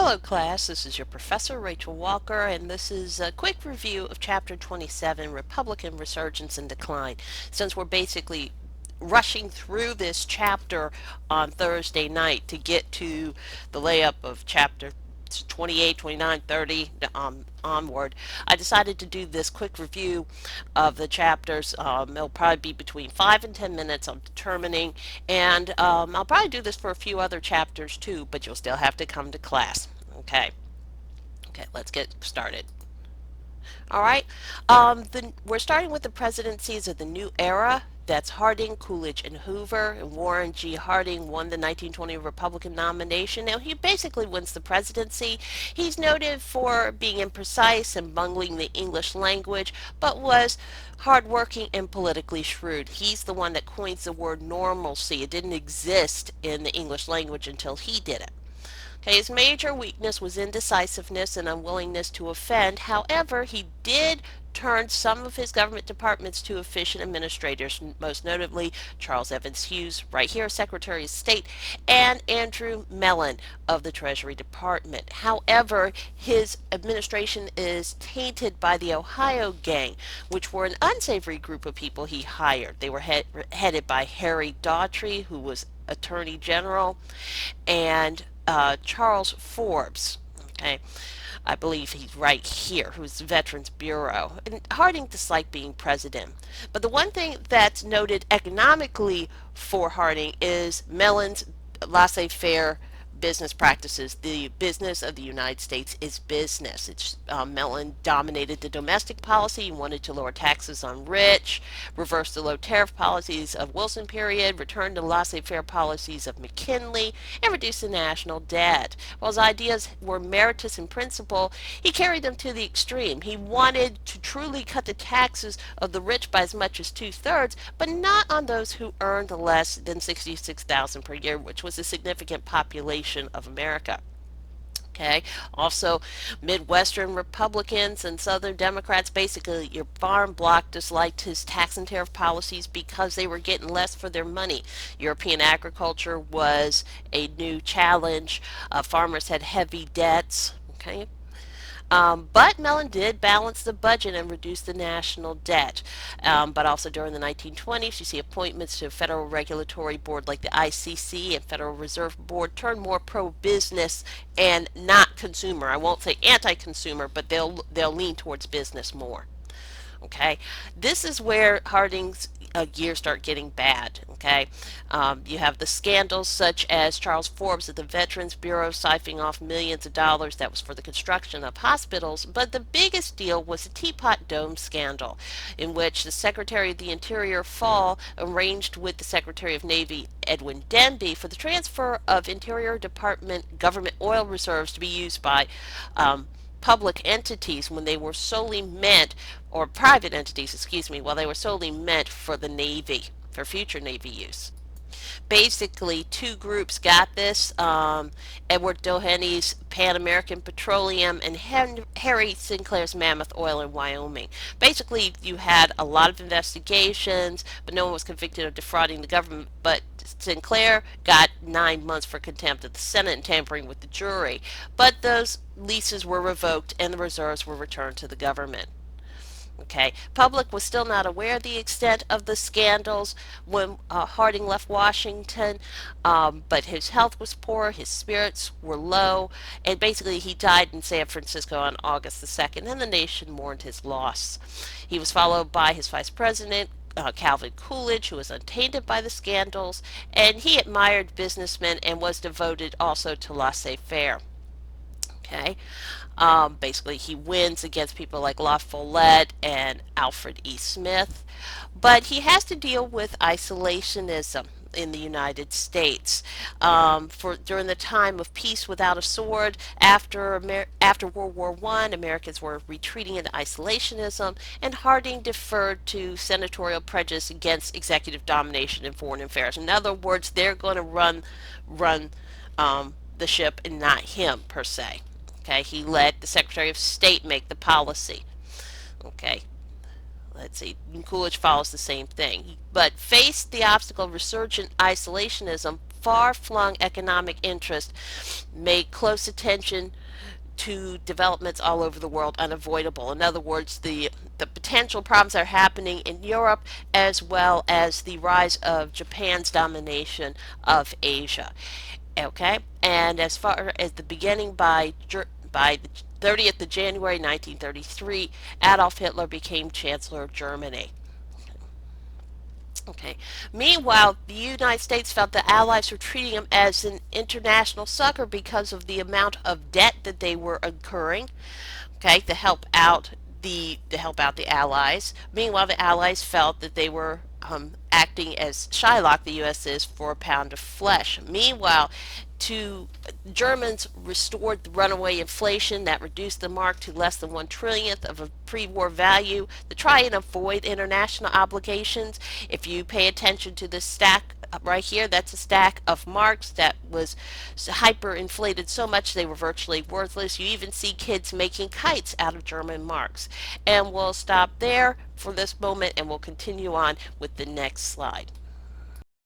Hello class, this is your professor Rachel Walker, and this is a quick review of chapter 27, Republican Resurgance and Decline. Since we're basically rushing through this chapter on Thursday night to get to the layup of chapter 28, 29, 30 onward, I decided to do this quick review of the chapters. It'll probably be between 5 and 10 minutes, I'm determining, and I'll probably do this for a few other chapters too, but you'll still have to come to class. Okay. Okay, let's get started. All right. We're starting with the presidencies of the new era. That's Harding, Coolidge, and Hoover. And Warren G. Harding won the 1920 Republican nomination. Now, he basically wins the presidency. He's noted for being imprecise and bungling the English language, but was hardworking and politically shrewd. He's the one that coins the word normalcy. It didn't exist in the English language until he did it. Okay, his major weakness was indecisiveness and unwillingness to offend. However, he did turn some of his government departments to efficient administrators, most notably Charles Evans Hughes, right here, Secretary of State, and Andrew Mellon of the Treasury Department. However, his administration is tainted by the Ohio Gang, which were an unsavory group of people he hired. They were headed by Harry Daughtry, who was Attorney General, and Charles Forbes. Okay, I believe he's right here, who's the Veterans Bureau. And Harding disliked being president. But the one thing that's noted economically for Harding is Mellon's laissez-faire business practices. The business of the United States is business. Mellon dominated the domestic policy. He wanted to lower taxes on rich, reverse the low tariff policies of Wilson period, return to laissez-faire policies of McKinley, and reduce the national debt. While his ideas were meritorious in principle, he carried them to the extreme. He wanted to truly cut the taxes of the rich by as much as 2/3, but not on those who earned less than $66,000 per year, which was a significant population of America. Okay. Also, Midwestern Republicans and Southern Democrats, basically your farm bloc, disliked his tax and tariff policies because they were getting less for their money. European agriculture was a new challenge. Farmers had heavy debts. Okay. But Mellon did balance the budget and reduce the national debt. But also during the 1920s, you see appointments to a federal regulatory board like the ICC and Federal Reserve Board turned more pro-business and not consumer. I won't say anti-consumer, but they'll lean towards business more. Okay, this is where Harding's years start getting bad. Okay, you have the scandals such as Charles Forbes at the Veterans Bureau siphoning off millions of dollars that was for the construction of hospitals, but the biggest deal was the Teapot Dome scandal, in which the Secretary of the Interior Fall arranged with the Secretary of Navy Edwin Denby for the transfer of Interior Department government oil reserves to be used by public entities when they were solely meant, or private entities, excuse me, while they were solely meant for the Navy, for future Navy use. Basically, two groups got this, Edward Doheny Pan American Petroleum and Harry Sinclair's Mammoth Oil in Wyoming. Basically, you had a lot of investigations, but no one was convicted of defrauding the government. But Sinclair got 9 months for contempt of the Senate and tampering with the jury. But those leases were revoked and the reserves were returned to the government. Okay, public was still not aware of the extent of the scandals when Harding left Washington, but his health was poor, his spirits were low, and basically he died in San Francisco on August the 2nd, and the nation mourned his loss. He was followed by his vice president, Calvin Coolidge, who was untainted by the scandals, and he admired businessmen and was devoted also to laissez-faire. Okay. Basically, he wins against people like La Follette and Alfred E. Smith, but he has to deal with isolationism in the United States. During the time of peace without a sword, after World War I, Americans were retreating into isolationism, and Harding deferred to senatorial prejudice against executive domination in foreign affairs. In other words, they're going to run the ship and not him per se. Okay, he let the Secretary of State make the policy. Okay, let's see, Coolidge follows the same thing, but faced the obstacle of resurgent isolationism far-flung economic interest made close attention to developments all over the world unavoidable. In other words, the potential problems that are happening in Europe, as well as the rise of Japan's domination of Asia. Okay, and as far as the beginning, by the 30th of January 1933, Adolf Hitler became Chancellor of Germany. Okay. Meanwhile, the United States felt the Allies were treating them as an international sucker because of the amount of debt that they were incurring. Okay, to help out the Allies. Meanwhile, the Allies felt that they were acting as Shylock the U.S. is for a pound of flesh. Meanwhile, to Germans restored the runaway inflation that reduced the mark to less than 1/trillionth of a pre-war value to try and avoid international obligations. If you pay attention to this stack right here, that's a stack of marks that was hyperinflated so much they were virtually worthless. You even see kids making kites out of German marks. And we'll stop there for this moment and we'll continue on with the next slide.